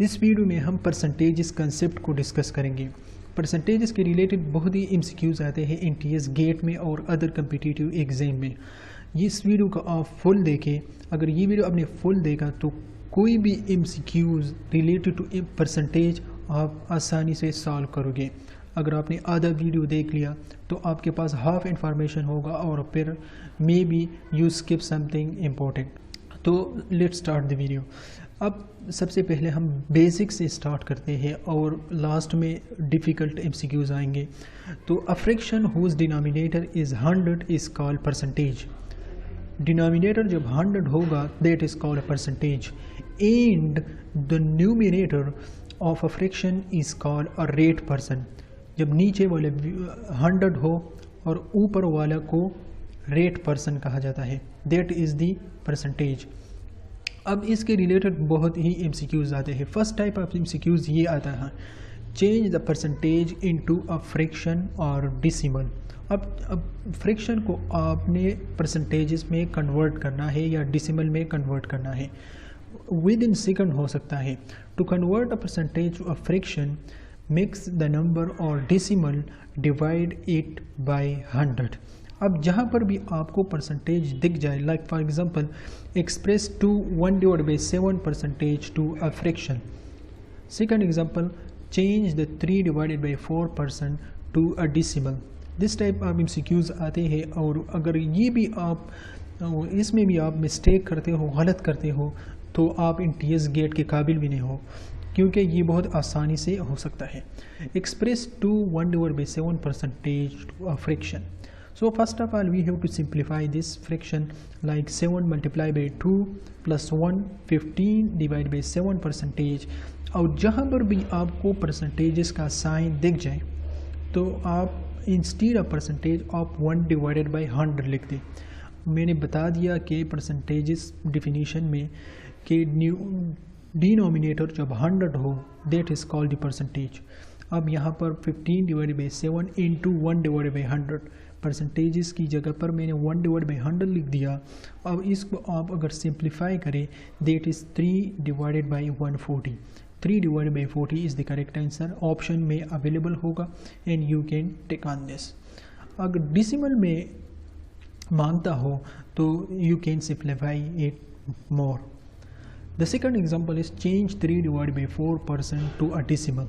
इस वीडियो में हम परसेंटेज कंसेप्ट को डिस्कस करेंगे। परसेंटेजेस के रिलेटेड बहुत ही एमसीक्यूज आते हैं एनटीएस गेट में और अदर कम्पिटिटिव एग्जाम में। इस वीडियो को आप फुल देखें। अगर ये वीडियो आपने फुल देखा तो कोई भी एमसीक्यूज रिलेटेड टू परसेंटेज आप आसानी से सॉल्व करोगे। अगर आपने आधा वीडियो देख लिया तो आपके पास हाफ इंफॉर्मेशन होगा और फिर may be you skip something important. तो लेट्स स्टार्ट द वीडियो। अब सबसे पहले हम बेसिक से स्टार्ट करते हैं और लास्ट में डिफ़िकल्ट एमसीक्यूज आएंगे। तो a fraction whose denominator is 100 is called percentage. Denominator जब 100 होगा that is called percentage and the numerator of a fraction is called a rate person. जब नीचे वाले 100 हो और ऊपर वाला को रेट पर्सन कहा जाता है, दैट इज़ द परसेंटेज। अब इसके रिलेटेड बहुत ही एमसीक्यूज आते हैं। फर्स्ट टाइप ऑफ एमसीक्यूज ये आता है, change the percentage into a fraction और डिसिमल। अब फ्रैक्शन को आपने परसेंटेजेस में कन्वर्ट करना है या डिसिमल में कन्वर्ट करना है, विद इन सेकंड हो सकता है। To convert a percentage to a fraction, mix the number और डिसिमल, डिवाइड इट बाय 100। अब जहाँ पर भी आपको परसेंटेज दिख जाए, like for example express to 1/7 percentage to a fraction. Second example, change the 3/4% to a decimal. This type of MCQs आते हैं और अगर ये भी आप इसमें भी आप मिस्टेक करते हो, गलत करते हो, तो आप एनटीएस गेट के काबिल भी नहीं हो, क्योंकि ये बहुत आसानी से हो सकता है। Express to 1/7 percentage to a fraction. So first of all we have to simplify this fraction, like 7 multiplied by 2 plus 1 15 divided by 7 percentage. और जहाँ पर भी आपको परसेंटेजेस का साइन दिख जाए तो आप इंस्टेड ऑफ परसेंटेज आप 1/100 लिख दें। मैंने बता दिया कि परसेंटेजेस डिफिनीशन में कि डिनोमिनेटर जब 100 हो that is called the percentage. अब यहाँ पर 15/7 इंटू 1/100 परसेंटेजेस की जगह पर मैंने 1/100 लिख दिया। अब इसको आप अगर सिंप्लीफाई करें that is 3/140। 3/40 is the correct answer. Option में अवेलेबल होगा and you can take on this. अगर डिसिमल में मांगता हो तो you can simplify it more. The second example is change 3/4% to a decimal.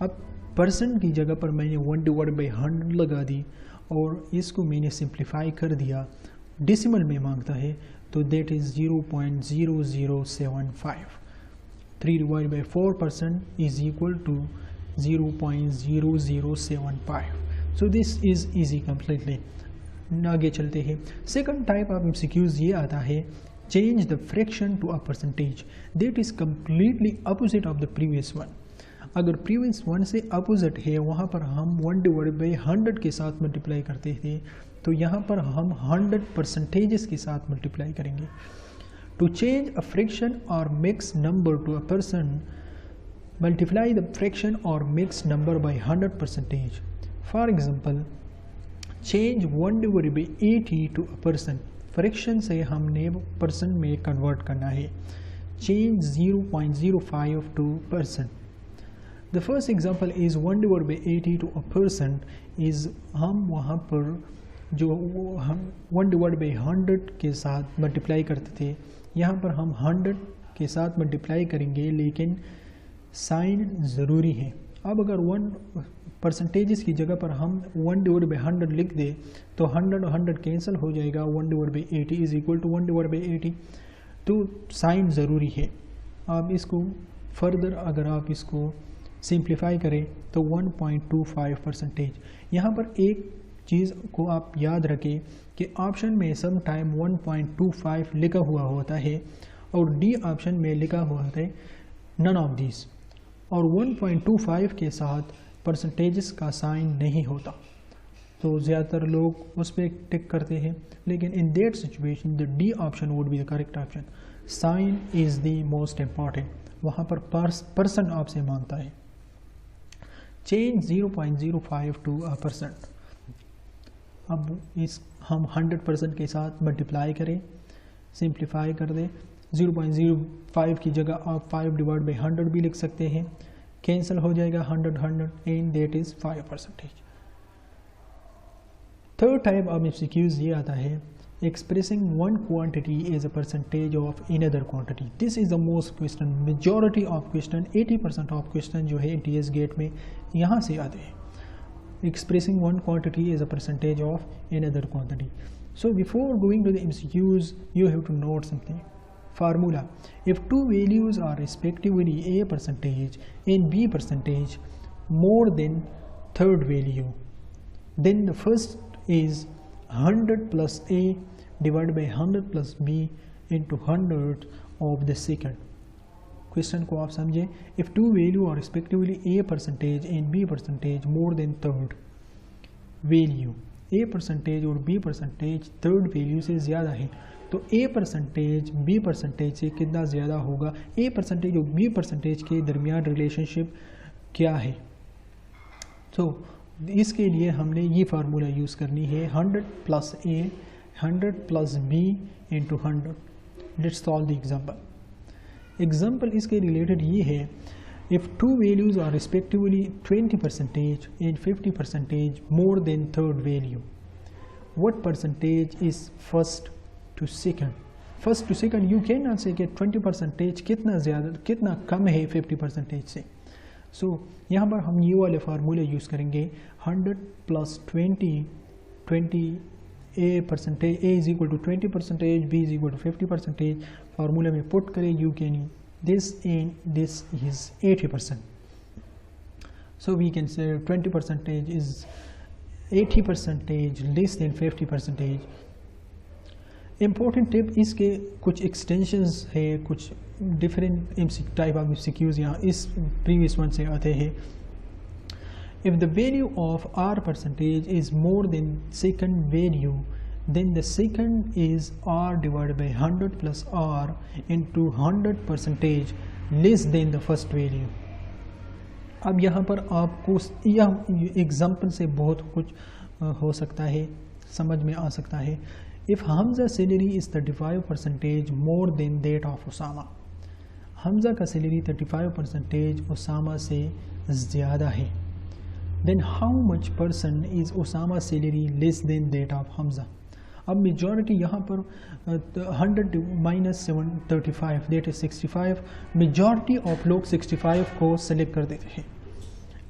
अब परसेंट की जगह पर मैंने 1/100 लगा दी और इसको मैंने सिंप्लीफाई कर दिया। डिसिमल में मांगता है तो that is 0.0075। 3/4% is equal to 0.0075। So this is easy completely. आगे चलते हैं। सेकंड टाइप ऑफ एमसीक्यूज ये आता है, change the fraction to a percentage. That is completely opposite of the previous one. अगर प्रीवियस वन से अपोजिट है, वहाँ पर हम 1/100 के साथ मल्टीप्लाई करते थे, तो यहाँ पर हम 100 परसेंटेजेस के साथ मल्टीप्लाई करेंगे। टू चेंज अ फ्रैक्शन और mix number to a percent, multiply the fraction और mix number by 100 percentage. For example, change 1/80 to a percent. Fraction से हमने पर्सन में कन्वर्ट करना है। Change 0.05 to percent. The first example is 1/80 to a person is हम वहाँ पर जो हम 1/100 के साथ मल्टीप्लाई करते थे, यहाँ पर हम 100 के साथ मल्टीप्लाई करेंगे, लेकिन साइन ज़रूरी है। अब अगर 1 परसेंटेजेस की जगह पर हम 1/100 लिख दें तो 100 और 100 कैंसिल हो जाएगा। 1/80 इज इक्वल टू 1/80, तो साइन ज़रूरी है। अब इसको फर्दर अगर आप इसको सिंप्लीफाई करें तो 1.25 परसेंटेज। यहाँ पर एक चीज़ को आप याद रखें कि ऑप्शन में सम टाइम 1.25 लिखा हुआ होता है और डी ऑप्शन में लिखा हुआ होता है नन ऑफ दिस, और 1.25 के साथ परसेंटेजेस का साइन नहीं होता, तो ज़्यादातर लोग उस पर टिक करते हैं। लेकिन in that situation the D option would be the correct option. Sign is the most important. वहाँ पर पर्सन आपसे मांगता है। Change 0.05 to a percent. अब इस हम 100% के साथ मल्टीप्लाई करें, सिंप्लीफाई कर दें 0.05 की जगह आप 5 डिवाइड बाई 100 भी लिख सकते हैं, कैंसिल हो जाएगा 100 and that is 5%। Third type of MCQs ये आता है expressing one quantity as a percentage of another quantity. This is the most question, majority of question, 80% of question जो है NTS गेट में यहाँ से आते हैं, expressing one quantity as a percentage of another quantity. So before going to the MCQs, you have to note something. Formula: if two values are respectively a percentage and b percentage more than third value, then the first is 100 plus a divided by 100 plus b into 100 of the second. Question को आप समझे, if two value are respectively a percentage and b percentage more than third value, a percentage और b percentage third value से ज़्यादा है, तो a percentage b percentage से कितना ज़्यादा होगा, a percentage और b percentage के दरमियान रिलेशनशिप क्या है। तो इसके लिए हमने ये फार्मूला यूज़ करनी है 100 plus a 100 plus b into 100। Let's solve the example. Example इसके रिलेटेड ये है, if two values are respectively 20% and 50% more than third value, what percentage is first to second. First to second you can not say कि 20% कितना ज़्यादा कितना कम है 50% से। सो यहाँ पर हम ये वाले फार्मूले यूज़ करेंगे 100 plus 20 a percentage, a is equal to 20%, b is equal to 50%, फार्मूले में पुट करें you can this and this is 80%. So we can say 20% is 80% less than 50%. Important tip, इसके कुछ एक्सटेंशंस है, कुछ डिफरेंट टाइप ऑफ MCQs यहाँ इस previous one से आते हैं। If the value of r percentage is more than second value, then the second is r divided by 100 plus r into 100% less than the first value. अब यहाँ पर आपको यह एग्जाम्पल से बहुत कुछ हो सकता है, समझ में आ सकता है। If Hamza salary is 35% more than that of Osama, Hamza का सैलरी 35% उसामा से ज़्यादा है, then how much % is Osama salary less than that of Hamza? अब मेजॉरिटी यहाँ पर 100 minus 35 that is 65, majority of लोग 65 को सेलेक्ट कर देते हैं,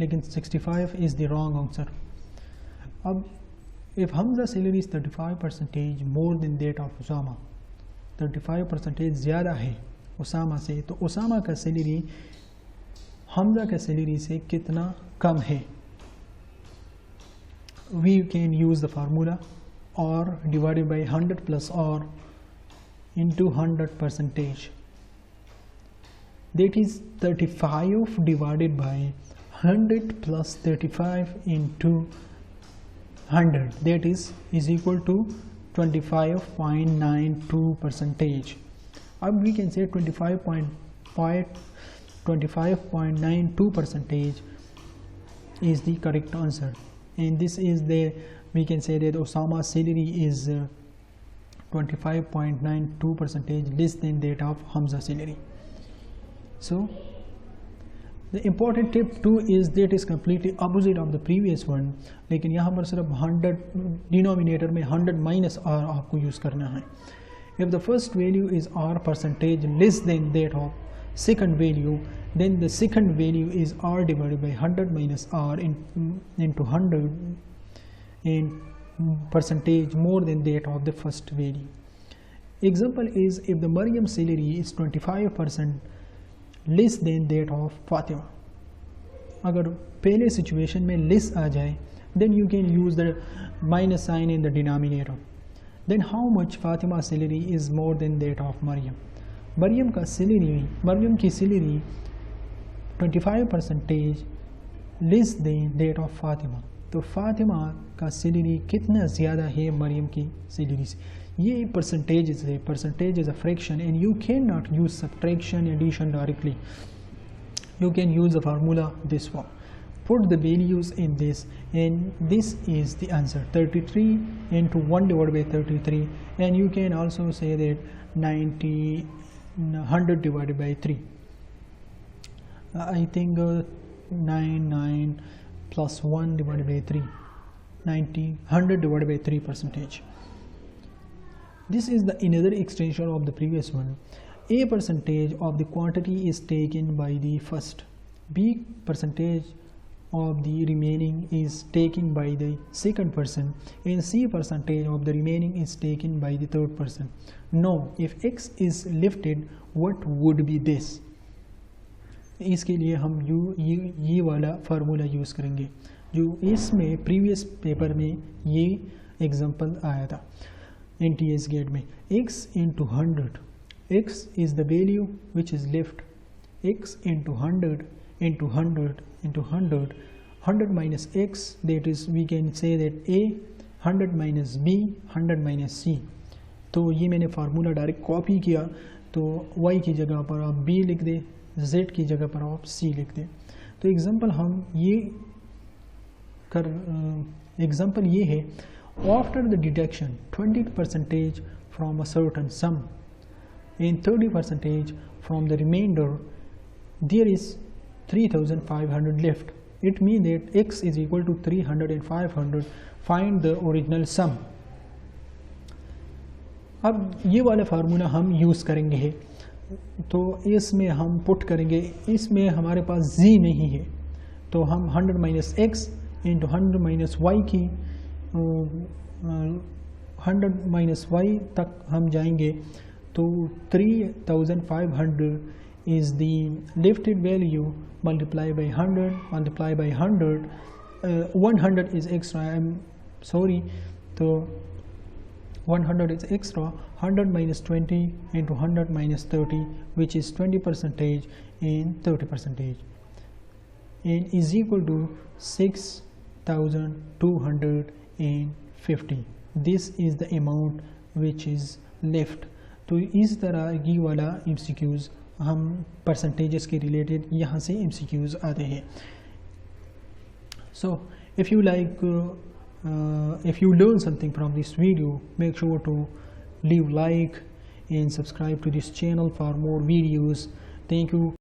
लेकिन 65 इज़ द रॉन्ग आंसर। अब if Hamza salary is 35% more than that of Usama, 35% ज़्यादा है उसामा से, तो उसामा का सैलरी हमजा का सैलरी से कितना कम है। We can use the formula or divided by 100 plus r into 100%, that is 35 divided by 100 plus 35 into 100, that is equal to 25.92%. अब we can say 25.92% is the correct answer, and this is the, we can say that Osama's salary is 25.92% less than that of Hamza's salary. So the important tip 2 is that is completely opposite of the previous one, लेकिन यहाँ पर सिर्फ 100 denominator में 100 minus r आपको use करना है। If the first value is r% less than that of second value, then the second value is r divided by 100 minus r into 100 and percentage more than that of the first value. Example is, if the Maryam salary is 25% less than that of Fatima. अगर पहले situation में less आ जाए, then you can use the minus sign in the denominator. Then how much Fatima salary is more than that of Maryam? Maryam की salary 25% less than that of Fatima, तो फातिमा का salary कितना ज़्यादा है मरियम की सैलरी से। ये परसेंटेज है, percentage is a fraction and you can not use subtraction addition directly, you can use the formula this form. Put the values in this, and this is the answer, 33 into 1 divided by 33, and you can also say that 90 100 divided by 3. I think 9 plus 1 divided by 3, 90, 100 divided by 3 percentage. This is the another extension of the previous one. A percentage of the quantity is taken by the first. B percentage of the remaining is taken by the second person, and C percentage of the remaining is taken by the third person. Now, if X is lifted, what would be this? इसके लिए हम ये वाला formula use करेंगे जो इसमें previous paper में ये एग्जांपल आया था NTS गेट में. X into 100, X is the value which is left. X into 100 into 100 into 100, 100 minus X, that is we can say that A, 100 minus B, 100 minus C. तो ये मैंने formula direct copy किया, तो Y की जगह पर आप B लिख दें, Z की जगह पर आप C लिख दें. तो एग्जांपल हम ये एग्जांपल ये है, after the deduction 20% from a certain sum and 30% from the remainder, there is 3500 left. It means that X is equal to 300 and 500. Find the original sum. अब ये वाला फार्मूला हम यूज़ करेंगे है, तो इसमें हम पुट करेंगे, इसमें हमारे पास Z नहीं है, तो हम 100 minus X into 100 minus Y की 100 माइनस वाई तक हम जाएंगे, तो 3500 is the lifted value multiplied by 100 multiplied by 100. 100 is extra, I am sorry, so 100 is extra. 100 minus 20 into 100 minus 30, which is 20% and 30%, and is equal to 6250. This is the amount which is left. तो इस तरह ये वाला MCQs हम percentages के related यहाँ से MCQs आते हैं. So if you like if you learn something from this video, make sure to leave like and subscribe to this channel for more videos. Thank you.